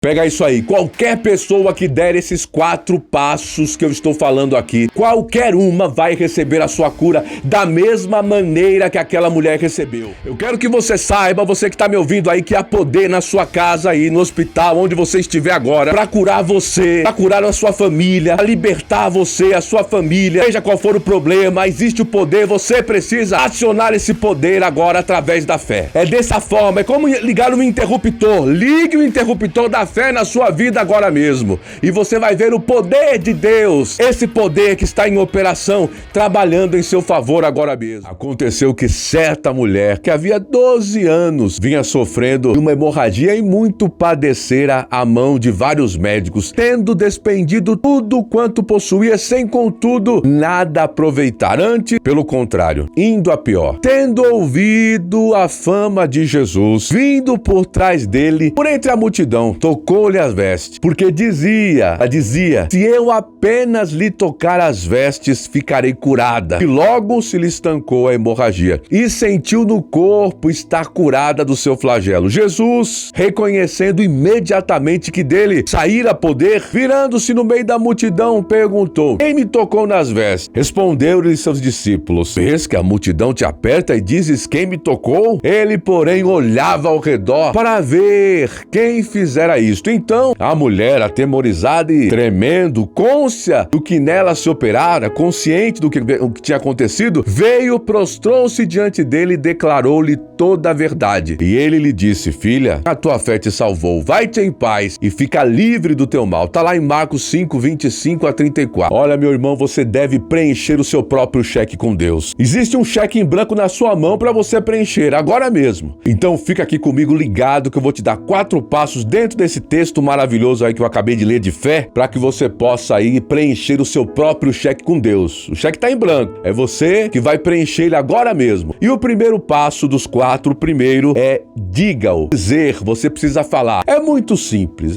Pega isso aí, qualquer pessoa que der esses 4 passos que eu estou falando aqui, qualquer uma vai receber a sua cura da mesma maneira que aquela mulher recebeu. Eu quero que você saiba, você que está me ouvindo aí, que há poder na sua casa aí, no hospital, onde você estiver agora, para curar você, para curar a sua família, para libertar você, a sua família, seja qual for o problema, existe o poder, você precisa acionar esse poder agora através da fé. É dessa forma, é como ligar um interruptor, ligue o interruptor da fé na sua vida agora mesmo, e você vai ver o poder de Deus, esse poder que está em operação, trabalhando em seu favor agora mesmo. Aconteceu que certa mulher, que havia 12 anos, vinha sofrendo de uma hemorragia e muito padecera à mão de vários médicos, tendo despendido tudo quanto possuía, sem contudo nada aproveitar, antes, pelo contrário, indo a pior. Tendo ouvido a fama de Jesus, vindo por trás dele, por entre a multidão, tocou-lhe as vestes, porque ela dizia, se eu apenas lhe tocar as vestes, ficarei curada. E logo se lhe estancou a hemorragia, e sentiu no corpo estar curada do seu flagelo. Jesus, reconhecendo imediatamente que dele saíra poder, virando-se no meio da multidão, perguntou, quem me tocou nas vestes? Respondeu-lhe seus discípulos, vês que a multidão te aperta e dizes, quem me tocou? Ele, porém, olhava ao redor para ver quem fizera isto. Então, a mulher, atemorizada e tremendo, cônscia do que nela se operara, consciente do que tinha acontecido, veio, prostrou-se diante dele e declarou-lhe toda a verdade. E ele lhe disse, filha, a tua fé te salvou, vai-te em paz e fica livre do teu mal. Tá lá em Marcos 5, 25 a 34. Olha, meu irmão, você deve preencher o seu próprio cheque com Deus. Existe um cheque em branco na sua mão para você preencher agora mesmo. Então fica aqui comigo ligado que eu vou te dar 4 passos dentro desse texto maravilhoso aí que eu acabei de ler de fé, para que você possa aí preencher o seu próprio cheque com Deus. O cheque está em branco, é você que vai preencher ele agora mesmo. E o primeiro passo dos 4, o primeiro é diga-o. Dizer, você precisa falar. É muito simples,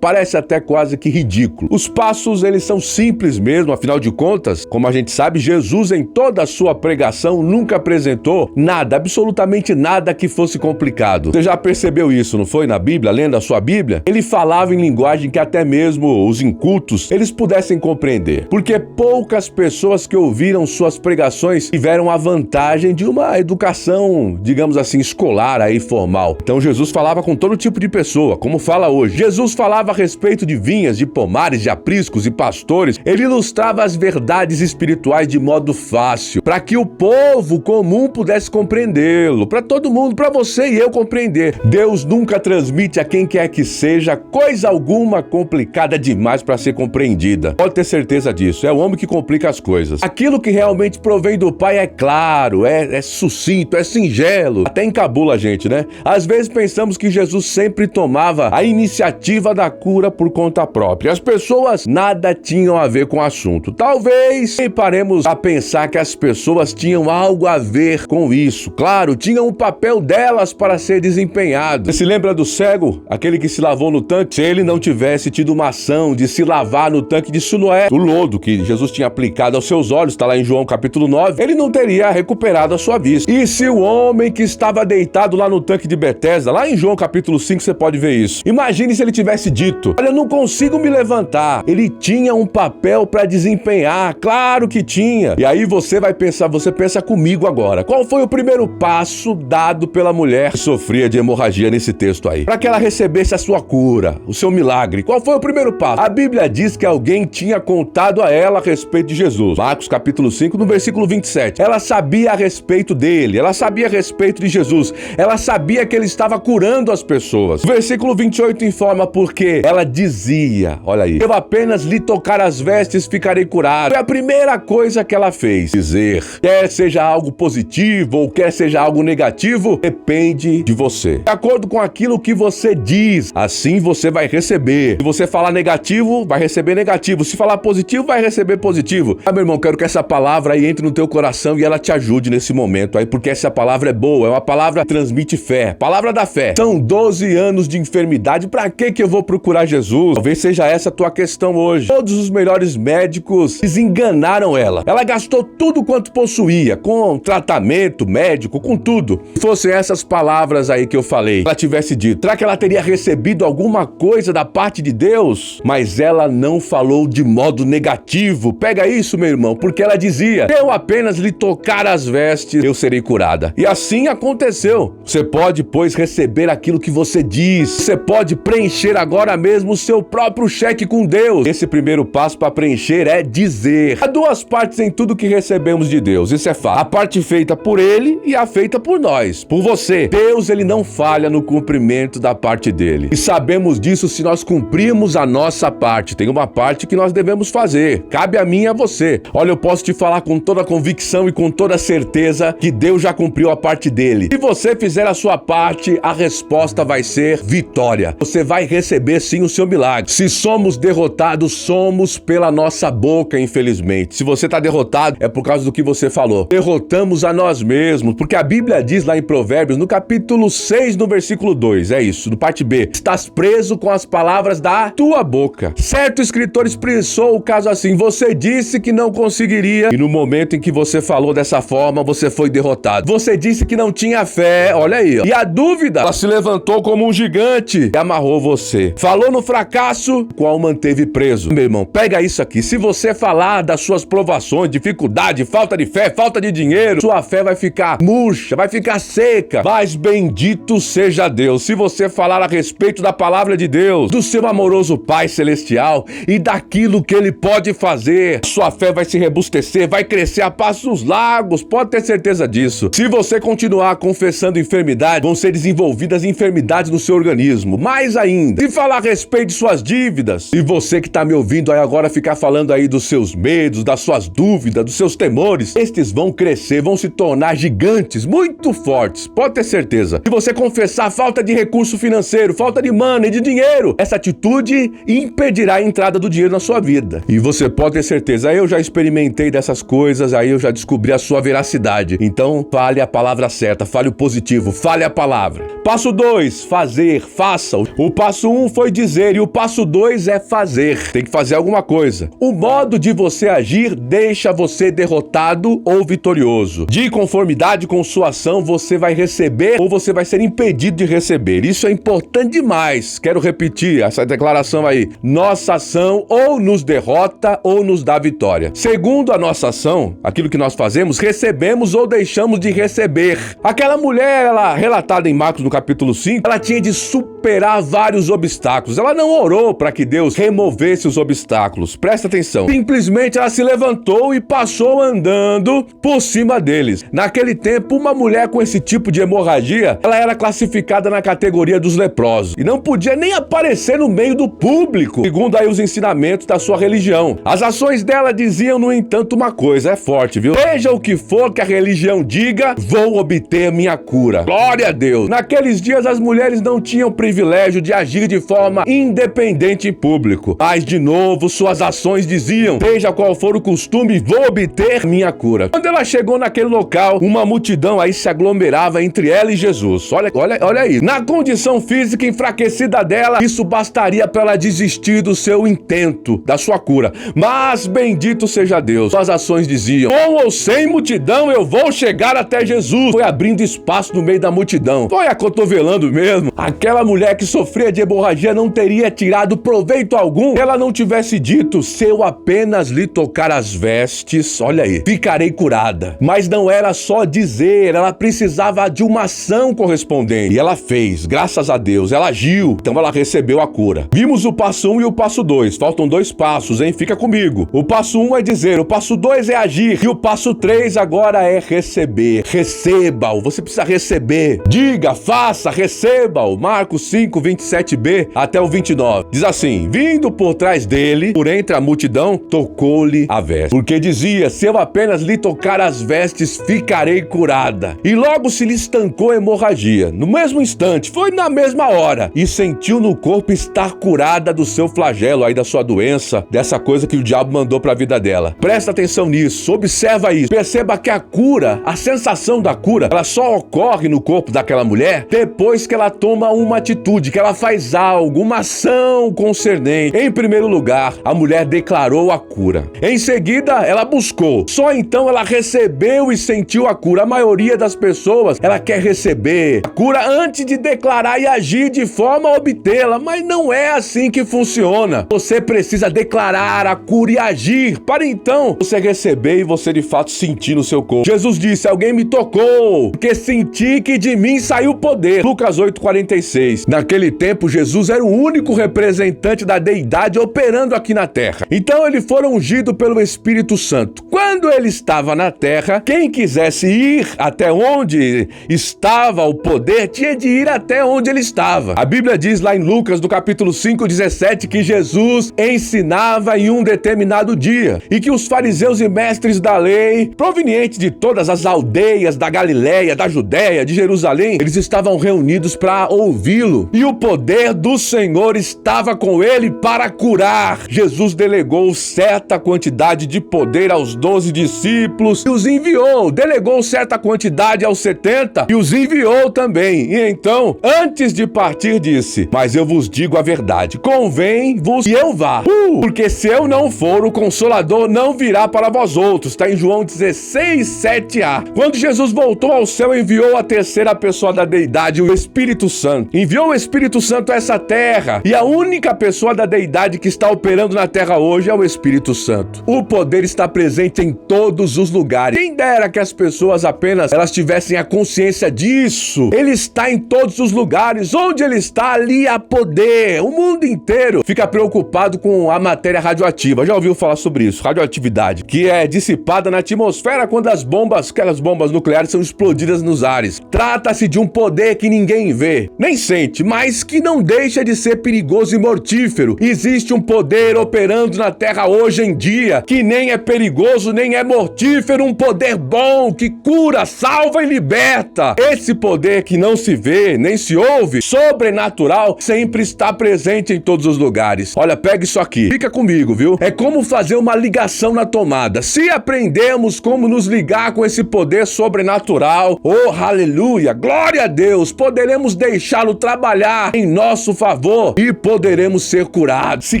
parece até quase que ridículo. Os passos, eles são simples mesmo, afinal de contas, como a gente sabe, Jesus em toda a sua pregação nunca apresentou nada, absolutamente nada que fosse complicado. Você já percebeu isso, não foi? Na Bíblia, lendo a sua Bíblia? Ele falava em linguagem que até mesmo os incultos, eles pudessem compreender. Porque poucas pessoas que ouviram suas pregações tiveram a vantagem de uma educação, digamos assim, escolar aí, formal. Então Jesus falava com todo tipo de pessoa, como fala hoje. Jesus falava a respeito de vinhas, de pomares, de apriscos e pastores. Ele ilustrava as verdades espirituais de modo fácil, para que o povo comum pudesse compreendê-lo, para todo mundo, para você e eu compreender. Deus nunca transmite a quem quer que seja coisa alguma complicada demais para ser compreendida. Pode ter certeza disso, é o homem que complica as coisas. Aquilo que realmente provém do Pai é claro, é sucinto, é singelo, até encabula a gente, né? Às vezes pensamos que Jesus sempre tomava a iniciativa da cura por conta própria. As pessoas nada tinham a ver com o assunto. Talvez paremos a pensar que as pessoas tinham algo a ver com isso. Claro, tinham um papel delas para ser desempenhado. Você se lembra do cego? Aquele que se lavou no tanque? Se ele não tivesse tido uma ação de se lavar no tanque de Siloé, o lodo que Jesus tinha aplicado aos seus olhos, está lá em João capítulo 9, ele não teria recuperado a sua vista. E se o homem que estava deitado lá no tanque de Betesda, lá em João capítulo 5, você pode ver isso. Imagine se ele tivesse dito, olha, eu não consigo me levantar. Ele tinha um papel para desempenhar, claro que tinha. E aí você vai pensar, você pensa comigo agora, qual foi o primeiro passo dado pela mulher que sofria de hemorragia nesse texto aí? Para que ela recebesse a sua cura, o seu milagre. Qual foi o primeiro passo? A Bíblia diz que alguém tinha contado a ela a respeito de Jesus. Marcos capítulo 5, no versículo 27. Ela sabia a respeito dele, ela sabia a respeito de Jesus, ela sabia que ele estava curando as pessoas. O versículo 28 informa porque ela dizia, olha aí, eu apenas lhe tocar as vestes, ficarei curado. Foi a primeira coisa que ela fez. Dizer, quer seja algo positivo ou quer seja algo negativo, depende de você. De acordo com aquilo que você diz, assim você vai receber. Se você falar negativo, vai receber negativo. Se falar positivo, vai receber positivo. Ah, meu irmão, quero que essa palavra aí entre no teu coração e ela te ajude nesse momento aí, porque essa palavra é boa, é uma palavra que transmite fé. Palavra da fé. São 12 anos de enfermidade, pra que eu vou procurar Jesus? Talvez seja essa a tua questão hoje. Todos os melhores médicos desenganaram ela. Ela gastou tudo quanto possuía, com tratamento médico, com tudo. Se fossem essas palavras aí que eu falei, ela tivesse dito, será que ela teria recebido recebido alguma coisa da parte de Deus, mas ela não falou de modo negativo. Pega isso, meu irmão, porque ela dizia: se eu apenas lhe tocar as vestes, eu serei curada. E assim aconteceu. Você pode, pois, receber aquilo que você diz. Você pode preencher agora mesmo o seu próprio cheque com Deus. Esse primeiro passo para preencher é dizer. Há duas partes em tudo que recebemos de Deus, isso é fato. A parte feita por Ele e a feita por nós, por você. Deus, Ele não falha no cumprimento da parte dele. E sabemos disso se nós cumprirmos a nossa parte. Tem uma parte que nós devemos fazer. Cabe a mim e a você. Olha, eu posso te falar com toda a convicção e com toda a certeza que Deus já cumpriu a parte dele. Se você fizer a sua parte, a resposta vai ser vitória. Você vai receber sim o seu milagre. Se somos derrotados, somos pela nossa boca, infelizmente. Se você está derrotado, é por causa do que você falou. Derrotamos a nós mesmos, porque a Bíblia diz lá em Provérbios, no capítulo 6, no versículo 2, é isso, no parte B: estás preso com as palavras da tua boca. Certo escritor expressou o caso assim: você disse que não conseguiria, e no momento em que você falou dessa forma, você foi derrotado. Você disse que não tinha fé, olha aí, ó. E a dúvida, ela se levantou como um gigante e amarrou você. Falou no fracasso, qual manteve preso. Meu irmão, pega isso aqui. Se você falar das suas provações, dificuldade, falta de fé, falta de dinheiro, sua fé vai ficar murcha, vai ficar seca. Mas bendito seja Deus. Se você falar a respeito da palavra de Deus, do seu amoroso Pai Celestial e daquilo que Ele pode fazer, sua fé vai se robustecer, vai crescer a passos largos, pode ter certeza disso. Se você continuar confessando enfermidade, vão ser desenvolvidas enfermidades no seu organismo. Mais ainda, se falar a respeito de suas dívidas, e você que está me ouvindo aí agora ficar falando aí dos seus medos, das suas dúvidas, dos seus temores, estes vão crescer, vão se tornar gigantes, muito fortes, pode ter certeza. Se você confessar falta de recurso financeiro, falta de money, de dinheiro, essa atitude impedirá a entrada do dinheiro na sua vida. E você pode ter certeza, eu já experimentei dessas coisas, aí eu já descobri a sua veracidade. Então, fale a palavra certa, fale o positivo, fale a palavra. Passo 2, fazer, faça. O passo 1 foi dizer e o passo 2 é fazer. Tem que fazer alguma coisa. O modo de você agir deixa você derrotado ou vitorioso. De conformidade com sua ação, você vai receber ou você vai ser impedido de receber. Isso é importante demais. Quero repetir essa declaração aí. Nossa ação ou nos derrota ou nos dá vitória. Segundo a nossa ação, aquilo que nós fazemos, recebemos ou deixamos de receber. Aquela mulher, ela relatada em Marcos no capítulo 5, ela tinha de superar vários obstáculos. Ela não orou para que Deus removesse os obstáculos. Presta atenção. Simplesmente ela se levantou e passou andando por cima deles. Naquele tempo, uma mulher com esse tipo de hemorragia, ela era classificada na categoria dos leprosos e não podia nem aparecer no meio do público, segundo aí os ensinamentos da sua religião. As ações dela diziam, no entanto, uma coisa, é forte, viu? Seja o que for que a religião diga, vou obter minha cura. Glória a Deus. Naqueles dias, as mulheres não tinham privilégio de agir de forma independente em público. Mas, de novo, suas ações diziam, seja qual for o costume, vou obter minha cura. Quando ela chegou naquele local, uma multidão aí se aglomerava entre ela e Jesus. Olha aí. Na condição física enfraquecida dela, isso bastaria para ela desistir do seu intento, da sua cura. Mas, bendito seja Deus, suas ações diziam, com ou sem multidão, eu vou chegar até Jesus. Foi abrindo espaço no meio da multidão. Foi acotovelando mesmo. Aquela mulher que sofria de hemorragia não teria tirado proveito algum se ela não tivesse dito, se eu apenas lhe tocar as vestes, olha aí, ficarei curada. Mas não era só dizer, ela precisava de uma ação correspondente. E ela fez, graças a Deus, ela agiu. Então ela recebeu a cura. Vimos o passo 1 e o passo 2. Faltam 2 passos, hein? Fica comigo. O passo 1 é dizer, o passo 2 é agir. E o passo 3 agora é receber. Receba-o. Você precisa receber. Diga, faça, receba-o. Marcos 5, 27b até o 29. Diz assim, vindo por trás dele, por entre a multidão, tocou-lhe a veste. Porque dizia, se eu apenas lhe tocar as vestes, ficarei curada. E logo se lhe estancou a hemorragia. No mesmo instante, foi na mesma hora. E sentiu no corpo estar curada do seu flagelo, aí da sua doença, dessa coisa que o diabo mandou para a vida dela. Presta atenção nisso, observa isso. Perceba que a cura, a sensação da cura, ela só ocorre no corpo daquela mulher depois que ela toma uma atitude, que ela faz algo, uma ação concernente. Em primeiro lugar, a mulher declarou a cura. Em seguida, ela buscou. Só então ela recebeu e sentiu a cura. A maioria das pessoas, ela quer receber a cura antes de declarar e agir de forma forma obtê-la, mas não é assim que funciona. Você precisa declarar a cura e agir, para então você receber e você de fato sentir no seu corpo. Jesus disse: alguém me tocou, porque senti que de mim saiu poder. Lucas 8,46. Naquele tempo, Jesus era o único representante da deidade operando aqui na terra. Então ele foi ungido pelo Espírito Santo. Quando ele estava na terra, quem quisesse ir até onde estava o poder, tinha de ir até onde ele estava. A Bíblia diz lá em Lucas, no capítulo 5:17, que Jesus ensinava em um determinado dia e que os fariseus e mestres da lei, provenientes de todas as aldeias da Galileia, da Judéia, de Jerusalém, eles estavam reunidos para ouvi-lo. E o poder do Senhor estava com ele para curar. Jesus delegou certa quantidade de poder aos 12 discípulos e os enviou. Delegou certa quantidade aos 70 e os enviou também. E então, antes de partir, disse: mas eu vos digo a verdade, convém-vos que eu vá, porque se eu não for, o Consolador não virá para vós outros. Está em João 16:7a. Quando Jesus voltou ao céu, enviou a terceira pessoa da deidade, o Espírito Santo. Enviou o Espírito Santo a essa terra. E a única pessoa da deidade que está operando na terra hoje é o Espírito Santo. O poder está presente em todos os lugares. Quem dera que as pessoas apenas elas tivessem a consciência disso. Ele está em todos os lugares. Onde ele está, ali há poder. O mundo inteiro fica preocupado com a matéria radioativa. Já ouviu falar sobre isso? Radioatividade, que é dissipada na atmosfera quando aquelas bombas nucleares são explodidas nos ares. Trata-se de um poder que ninguém vê, nem sente, mas que não deixa de ser perigoso e mortífero. Existe um poder operando na Terra hoje em dia, que nem é perigoso, nem é mortífero, um poder bom, que cura, salva e liberta. Esse poder que não se vê, nem se ouve, sobrenatural, sempre está presente em todos os lugares. Olha, pega isso aqui, fica comigo, viu? É como fazer uma ligação na tomada. Se aprendemos como nos ligar com esse poder sobrenatural, oh, aleluia, glória a Deus, poderemos deixá-lo trabalhar em nosso favor e poderemos ser curados. Se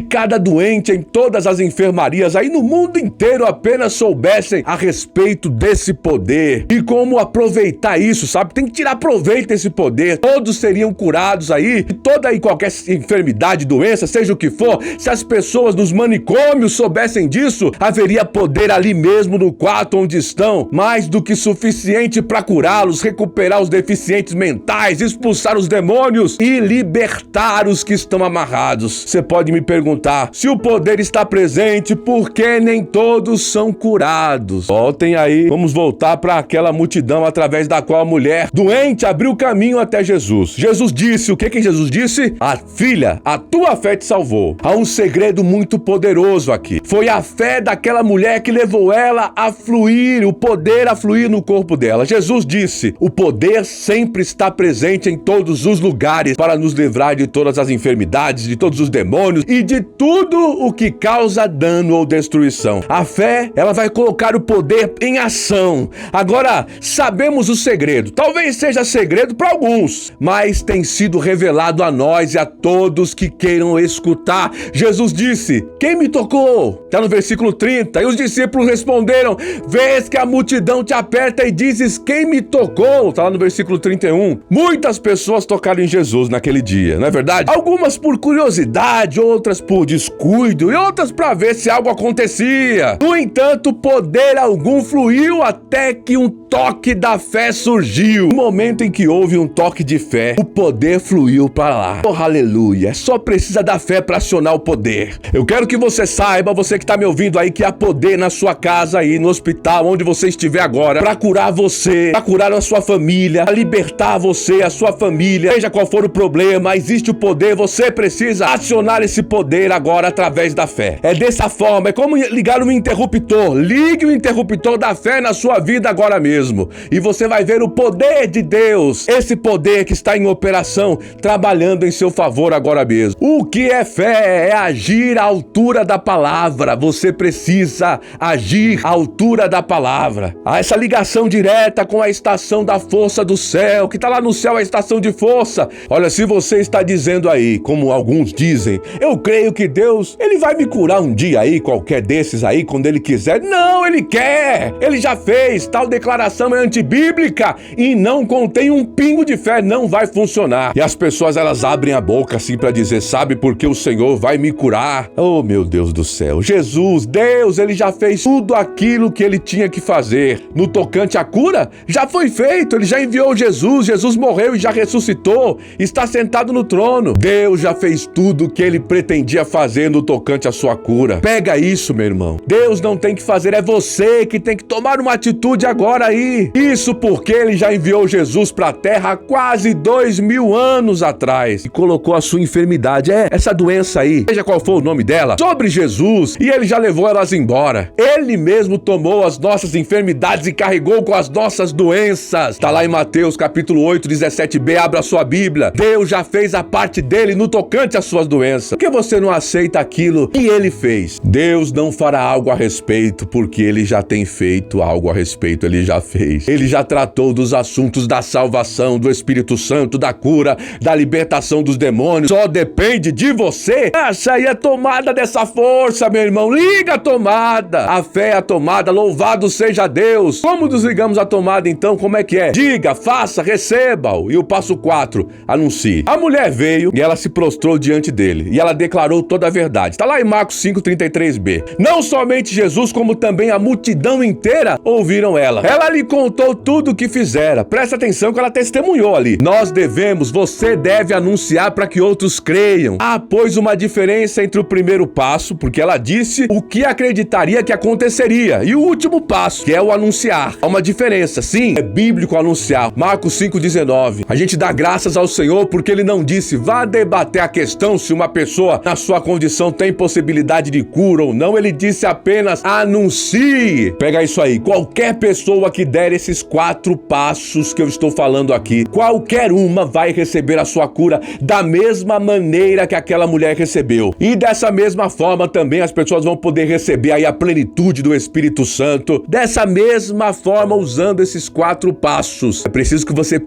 cada doente em todas as enfermarias aí no mundo inteiro apenas soubessem a respeito desse poder e como aproveitar isso, sabe? Tem que tirar proveito desse poder. Todos seriam curados aí, e toda e qualquer enfermidade, doença, seja o que for, se as pessoas dos manicômios soubessem disso, haveria poder ali mesmo no quarto onde estão, mais do que suficiente para curá-los, recuperar os deficientes mentais, expulsar os demônios e libertar os que estão amarrados. Você pode me perguntar, se o poder está presente, por que nem todos são curados? Voltem aí, vamos voltar para aquela multidão através da qual a mulher doente abriu caminho até Jesus. Jesus disse, o que Jesus disse? Filha, a tua fé te salvou. Há um segredo muito poderoso aqui. Foi a fé daquela mulher que levou ela a fluir, o poder a fluir no corpo dela. Jesus disse, o poder sempre está presente em todos os lugares para nos livrar de todas as enfermidades, de todos os demônios e de tudo o que causa dano ou destruição. A fé, ela vai colocar o poder em ação. Agora, sabemos o segredo. Talvez seja segredo para alguns, mas tem sido revelado a nós e a todos que queiram escutar. Jesus disse, quem me tocou? Está no versículo 30. E os discípulos responderam, vês que a multidão te aperta e dizes, quem me tocou? Está lá no versículo 31. Muitas pessoas tocaram em Jesus naquele dia, não é verdade? Algumas por curiosidade, outras por descuido e outras para ver se algo acontecia. No entanto, poder algum fluiu até que um toque da fé surgiu. No momento em que houve um toque de fé, o poder fluiu para lá. Oh, aleluia. Só precisa da fé para acionar o poder. Eu quero que você saiba, você que está me ouvindo aí, que há poder na sua casa aí, no hospital, onde você estiver agora, para curar você, para curar a sua família, para libertar você, a sua família, seja qual for o problema, existe o poder, você precisa acionar esse poder agora através da fé. É dessa forma, é como ligar um interruptor. Ligue o interruptor da fé na sua vida agora mesmo. E você vai ver o poder de Deus, esse poder que está em operação, trabalhando em seu favor agora mesmo. O que é fé? É agir à altura da palavra. Você precisa agir à altura da palavra. Há essa ligação direta com a estação da força do céu, que está lá no céu, a estação de força. Olha, se você está dizendo aí, como alguns dizem, eu creio que Deus, Ele vai me curar um dia aí, qualquer desses aí, quando Ele quiser. Não, Ele quer. Ele já fez. Tal declaração é antibíblica e não contém um pingo de fé, não vai funcionar. E as pessoas pessoas elas abrem a boca assim para dizer, sabe, porque o Senhor vai me curar. Oh, meu Deus do céu. Jesus, Deus, ele já fez tudo aquilo que ele tinha que fazer. No tocante à cura, já foi feito. Ele já enviou Jesus. Jesus morreu e já ressuscitou. Está sentado no trono. Deus já fez tudo o que ele pretendia fazer no tocante à sua cura. Pega isso, meu irmão. Deus não tem que fazer, é você que tem que tomar uma atitude agora aí. Isso porque ele já enviou Jesus para a terra há quase 2000 anos atrás e colocou a sua enfermidade, essa doença aí, seja qual for o nome dela, sobre Jesus, e ele já levou elas embora. Ele mesmo tomou as nossas enfermidades e carregou com as nossas doenças. Tá lá em Mateus capítulo 8, 17b, abra a sua Bíblia. Deus já fez a parte dele no tocante às suas doenças. Por que você não aceita aquilo que ele fez? Deus não fará algo a respeito, porque ele já tem feito algo a respeito, ele já fez. Ele já tratou dos assuntos da salvação, do Espírito Santo, da cura, da libertação dos demônios. Só depende de você. Essa aí é tomada dessa força, meu irmão. Liga a tomada. A fé é a tomada. Louvado seja Deus. Como desligamos a tomada então? Como é que é? Diga, faça, receba-o. E o passo 4, anuncie. A mulher veio e ela se prostrou diante dele. E ela declarou toda a verdade. Está lá em Marcos 5:33b. Não somente Jesus, como também a multidão inteira ouviram ela. Ela lhe contou tudo o que fizera. Presta atenção que ela testemunhou ali. Você deve anunciar para que outros creiam. Há, pois, uma diferença entre o primeiro passo, porque ela disse o que acreditaria que aconteceria, e o último passo, que é o anunciar. Há uma diferença, sim, é bíblico anunciar. Marcos 5:19. A gente dá graças ao Senhor porque ele não disse, vá debater a questão se uma pessoa na sua condição tem possibilidade de cura ou não. Ele disse apenas, anuncie. Pega isso aí. Qualquer pessoa que der esses 4 passos que eu estou falando aqui, qualquer uma vai receber a sua cura da mesma maneira que aquela mulher recebeu. E dessa mesma forma também as pessoas vão poder receber aí a plenitude do Espírito Santo. Dessa mesma forma, usando esses 4 passos.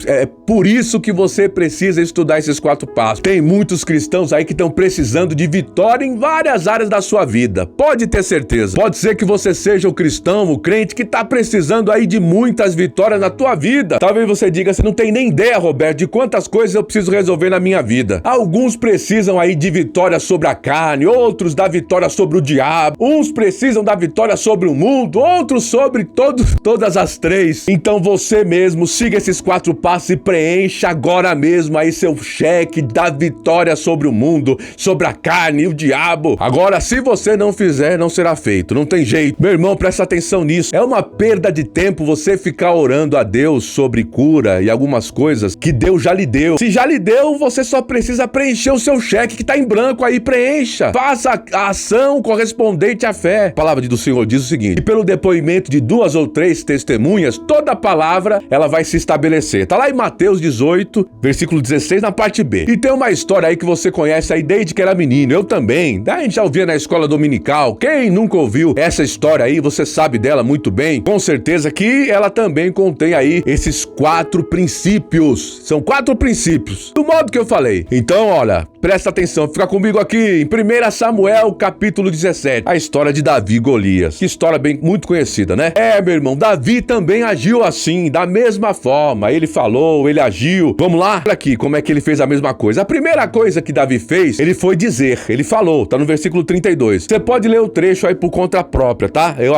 É por isso que você precisa estudar esses 4 passos. Tem muitos cristãos aí que estão precisando de vitória em várias áreas da sua vida. Pode ter certeza. Pode ser que você seja o cristão, o crente que está precisando aí de muitas vitórias na tua vida. Talvez você diga, você não tem nem ideia, Roberto, de quantas coisas eu preciso resolver na minha vida. Alguns precisam aí de vitória sobre a carne, outros da vitória sobre o diabo, uns precisam da vitória sobre o mundo, outros sobre todas as 3. Então você mesmo siga esses 4 passos e preencha agora mesmo aí seu cheque da vitória sobre o mundo, sobre a carne e o diabo. Agora, se você não fizer, não será feito, não tem jeito. Meu irmão, presta atenção nisso. É uma perda de tempo você ficar orando a Deus sobre cura e algumas coisas que Deus já lhe deu. Se já lhe deu, você só precisa preencher o seu cheque que tá em branco aí, preencha. Faça a ação correspondente à fé. A palavra do Senhor diz o seguinte, e pelo depoimento de 2 ou 3 testemunhas, toda a palavra, ela vai se estabelecer. Tá lá em Mateus 18, versículo 16, na parte B. E tem uma história aí que você conhece aí desde que era menino, eu também. A gente já ouvia na escola dominical. Quem nunca ouviu essa história aí, você sabe dela muito bem. Com certeza que ela também contém aí esses 4 princípios. São 4 princípios, do modo que eu falei. Então, olha, presta atenção, fica comigo aqui em 1 Samuel, capítulo 17. A história de Davi e Golias. Que história muito conhecida, né? Meu irmão, Davi também agiu assim, da mesma forma. Ele falou, ele agiu. Vamos lá? Olha aqui como é que ele fez a mesma coisa. A primeira coisa que Davi fez, ele foi dizer, ele falou, tá no versículo 32. Você pode ler o trecho aí por conta própria, tá? Eu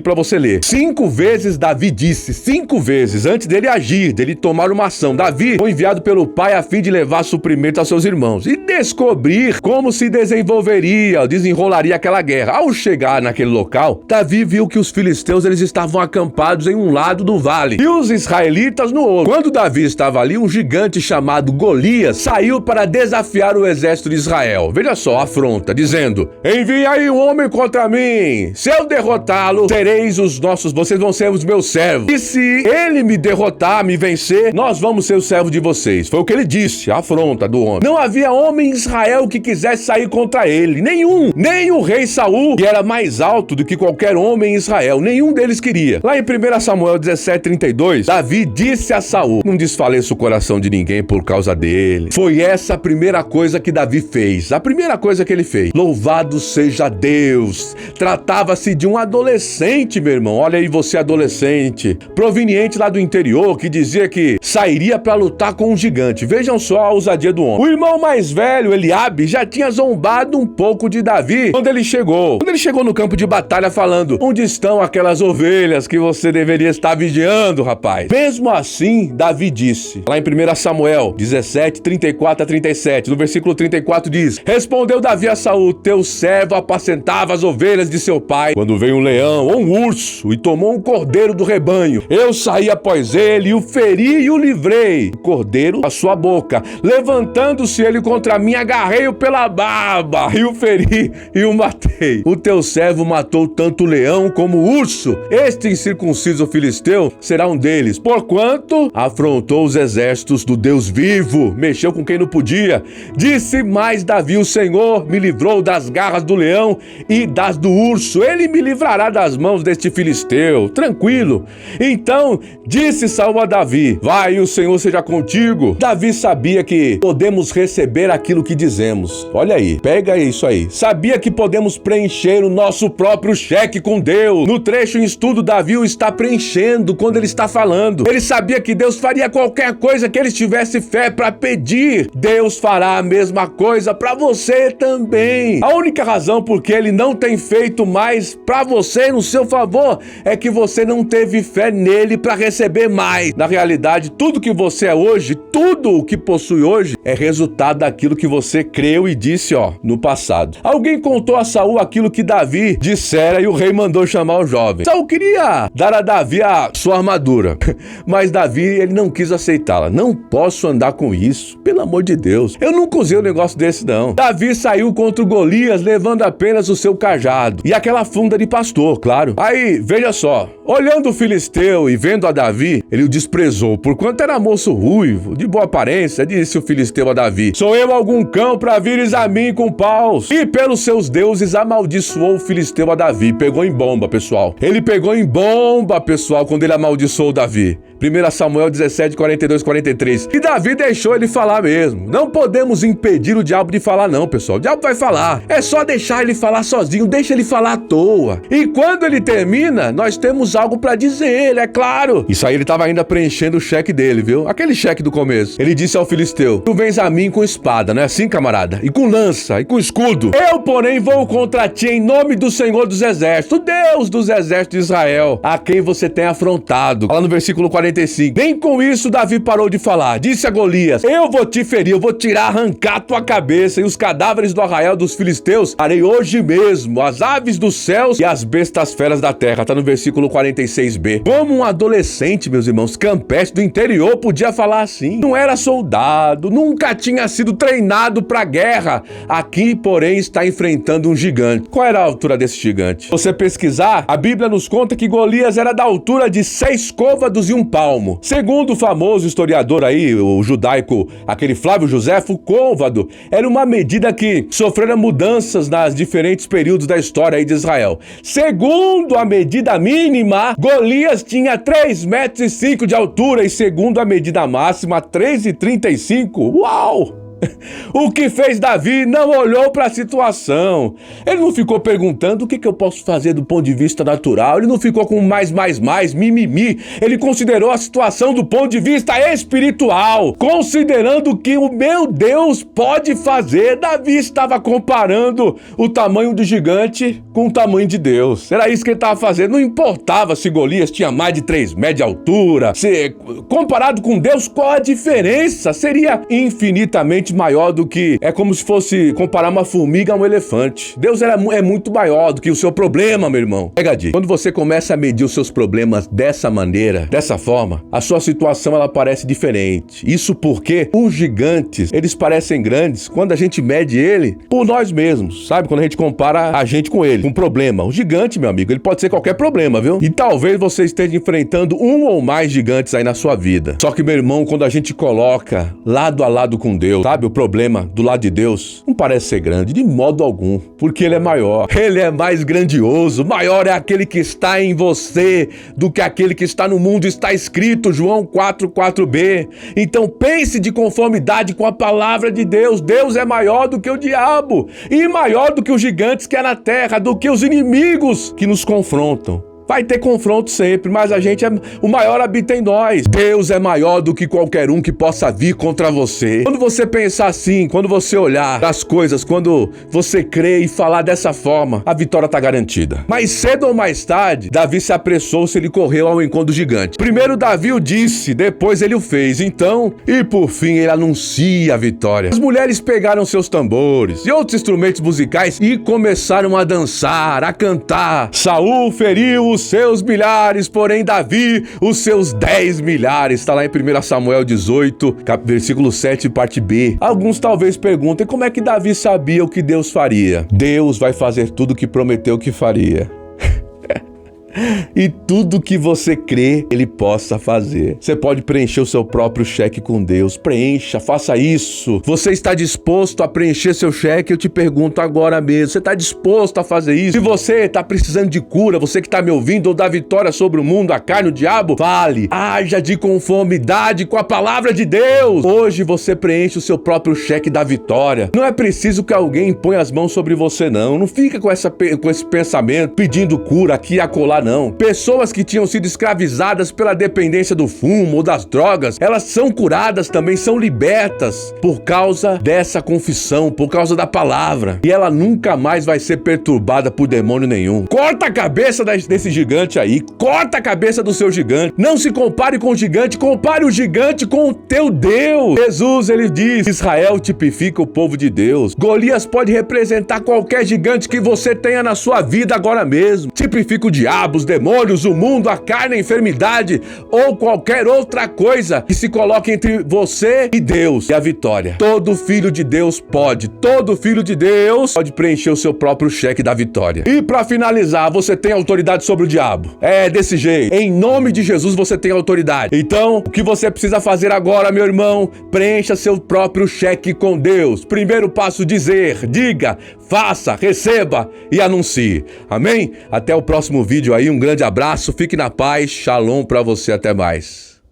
pra você ler. 5 vezes Davi disse, 5 vezes, antes dele agir, dele tomar uma ação. Davi foi enviado pelo pai a fim de levar suprimento aos seus irmãos e descobrir como se desenrolaria aquela guerra. Ao chegar naquele local, Davi viu que os filisteus eles estavam acampados em um lado do vale e os israelitas no outro. Quando Davi estava ali, um gigante chamado Golias saiu para desafiar o exército de Israel. Veja só a afronta, dizendo, envie aí um homem contra mim. Se eu derrotá-lo, vocês vão ser os meus servos. E se ele me derrotar, me vencer, nós vamos ser os servos de vocês. Foi o que ele disse, a afronta do homem. Não havia homem homem em Israel que quisesse sair contra ele. Nenhum. Nem o rei Saul, que era mais alto do que qualquer homem em Israel. Nenhum deles queria. Lá em 1 Samuel 17:32, Davi disse a Saul: não desfaleça o coração de ninguém por causa dele. Foi essa a primeira coisa que Davi fez. A primeira coisa que ele fez. Louvado seja Deus. Tratava-se de um adolescente, meu irmão. Olha aí você, adolescente, proveniente lá do interior, que dizia que sairia para lutar com um gigante. Vejam só a ousadia do homem. O irmão mais velho, Eliabe, já tinha zombado um pouco de Davi quando ele chegou. Quando ele chegou no campo de batalha falando: onde estão aquelas ovelhas que você deveria estar vigiando, rapaz? Mesmo assim, Davi disse, lá em 1 Samuel 17:34-37, no versículo 34 diz: respondeu Davi a Saul: teu servo apacentava as ovelhas de seu pai, quando veio um leão ou um urso e tomou um cordeiro do rebanho. Eu saí após ele e o feri e o livrei. O cordeiro a sua boca. Levantando-se ele contra mim, agarrei-o pela barba e o feri e o matei. O teu servo matou tanto o leão como o urso. Este incircunciso filisteu será um deles, porquanto afrontou os exércitos do Deus vivo, mexeu com quem não podia. Disse mais Davi: o Senhor me livrou das garras do leão e das do urso. Ele me livrará das mãos deste filisteu. Tranquilo. Então disse Saul a Davi: vai, o Senhor seja contigo. Davi sabia que podemos receber aquilo que dizemos. Olha aí, pega isso aí. Sabia que podemos preencher o nosso próprio cheque com Deus. No trecho em estudo, Davi o está preenchendo quando ele está falando. Ele sabia que Deus faria qualquer coisa que ele tivesse fé para pedir. Deus fará a mesma coisa para você também. A única razão por que ele não tem feito mais para você no seu favor é que você não teve fé nele para receber mais. Na realidade, tudo que você é hoje, tudo o que possui hoje, é resultado daquilo que você creu e disse, no passado. Alguém contou a Saul aquilo que Davi dissera e o rei mandou chamar o jovem. Saul queria dar a Davi a sua armadura, mas Davi, ele não quis aceitá-la. Não posso andar com isso, pelo amor de Deus. Eu nunca usei um negócio desse, não. Davi saiu contra o Golias levando apenas o seu cajado e aquela funda de pastor, claro. Aí, veja só, olhando o filisteu e vendo a Davi, ele o desprezou, porquanto era moço ruivo, de boa aparência. Disse o filisteu a Davi: sou eu algum cão para vires a mim com paus? E pelos seus deuses amaldiçoou o filisteu a Davi. Pegou em bomba, pessoal. Ele pegou em bomba, pessoal, quando ele amaldiçoou Davi. 1 Samuel 17:42-43. E Davi deixou ele falar mesmo. Não podemos impedir o diabo de falar, não, pessoal. O diabo vai falar. É só deixar ele falar sozinho. Deixa ele falar à toa. E quando ele termina, nós temos algo pra dizer, é claro. Isso aí ele tava ainda preenchendo o cheque dele, viu? Aquele cheque do começo. Ele disse ao filisteu: tu vens a mim com espada, não é assim, camarada? E com lança, e com escudo. Eu, porém, vou contra ti em nome do Senhor dos Exércitos, Deus dos Exércitos de Israel, a quem você tem afrontado. Lá no versículo 45. Nem com isso Davi parou de falar. Disse a Golias: eu vou te ferir, eu vou tirar, arrancar tua cabeça, e os cadáveres do arraial dos filisteus farei hoje mesmo, as aves dos céus e as bestas feras da terra. Tá no versículo 46b. Como um adolescente, meus irmãos, campestre do interior podia falar assim? Não era soldado, nunca tinha sido treinado pra guerra. Aqui, porém, está enfrentando um gigante. Qual era a altura desse gigante? Se você pesquisar, a Bíblia nos conta que Golias era da altura de 6 côvados e 1 palmo. Segundo o famoso historiador aí, o judaico, aquele Flávio Joséfo, côvado era uma medida que sofrera mudanças nas diferentes períodos da história aí de Israel. Segundo a medida mínima, Golias tinha 3,5 metros de altura, e segundo a medida máxima, 3,35. Uau! O que fez Davi? Não olhou para a situação. Ele não ficou perguntando o que eu posso fazer do ponto de vista natural. Ele não ficou com mais, mimimi. Ele considerou a situação do ponto de vista espiritual, considerando que o meu Deus pode fazer. Davi estava comparando o tamanho do gigante com o tamanho de Deus. Era isso que ele estava fazendo. Não importava se Golias tinha mais de 3 metros de altura. Comparado com Deus, qual a diferença? Seria infinitamente maior do que... É como se fosse comparar uma formiga a um elefante. Deus é muito maior do que o seu problema, meu irmão. Pega a dica. Quando você começa a medir os seus problemas dessa maneira, dessa forma, a sua situação, ela parece diferente. Isso porque os gigantes, eles parecem grandes quando a gente mede ele por nós mesmos, sabe? Quando a gente compara a gente com ele, com um problema. O gigante, meu amigo, ele pode ser qualquer problema, viu? E talvez você esteja enfrentando um ou mais gigantes aí na sua vida. Só que, meu irmão, quando a gente coloca lado a lado com Deus, sabe? Sabe, o problema do lado de Deus não parece ser grande, de modo algum, porque Ele é maior, Ele é mais grandioso, maior é aquele que está em você do que aquele que está no mundo, está escrito, João 4:4b. Então pense de conformidade com a palavra de Deus. Deus é maior do que o diabo e maior do que os gigantes que há na terra, do que os inimigos que nos confrontam. Vai ter confronto sempre, mas o maior habita em nós. Deus é maior do que qualquer um que possa vir contra você. Quando você pensar assim, quando você olhar as coisas, quando você crer e falar dessa forma, a vitória está garantida. Mais cedo ou mais tarde, Davi se apressou, ele correu ao encontro do gigante. Primeiro Davi o disse, depois ele o fez. Então, e por fim, ele anuncia a vitória. As mulheres pegaram seus tambores e outros instrumentos musicais e começaram a dançar, a cantar. Saul feriu os seus milhares, porém Davi os seus 10 milhares. Está lá em 1 Samuel 18, versículo 7, parte B. Alguns talvez perguntem como é que Davi sabia o que Deus faria. Deus vai fazer tudo o que prometeu que faria. E tudo que você crê, Ele possa fazer. Você pode preencher o seu próprio cheque com Deus. Preencha, faça isso. Você está disposto a preencher seu cheque? Eu te pergunto agora mesmo. Você está disposto a fazer isso? Se você está precisando de cura, você que está me ouvindo, ou da vitória sobre o mundo, a carne, o diabo, fale. Haja de conformidade com a palavra de Deus. Hoje você preenche o seu próprio cheque da vitória. Não é preciso que alguém imponha as mãos sobre você, não. Não fica com esse pensamento, pedindo cura aqui e acolá, não. Pessoas que tinham sido escravizadas pela dependência do fumo ou das drogas, elas são curadas também, são libertas por causa dessa confissão, por causa da palavra. E ela nunca mais vai ser perturbada por demônio nenhum. Corta a cabeça desse gigante aí, corta a cabeça do seu gigante. Não se compare com o gigante, compare o gigante com o teu Deus. Jesus, ele diz, Israel tipifica o povo de Deus. Golias pode representar qualquer gigante que você tenha na sua vida agora mesmo. Tipifica o diabo, os demônios, o mundo, a carne, a enfermidade ou qualquer outra coisa que se coloque entre você e Deus e a vitória. Todo filho de Deus pode preencher o seu próprio cheque da vitória. E para finalizar, você tem autoridade sobre o diabo. É desse jeito. Em nome de Jesus você tem autoridade. Então, o que você precisa fazer agora, meu irmão? Preencha seu próprio cheque com Deus. Primeiro passo, diga, faça, receba e anuncie. Amém? Até o próximo vídeo aí. Um grande abraço, fique na paz, shalom pra você, até mais.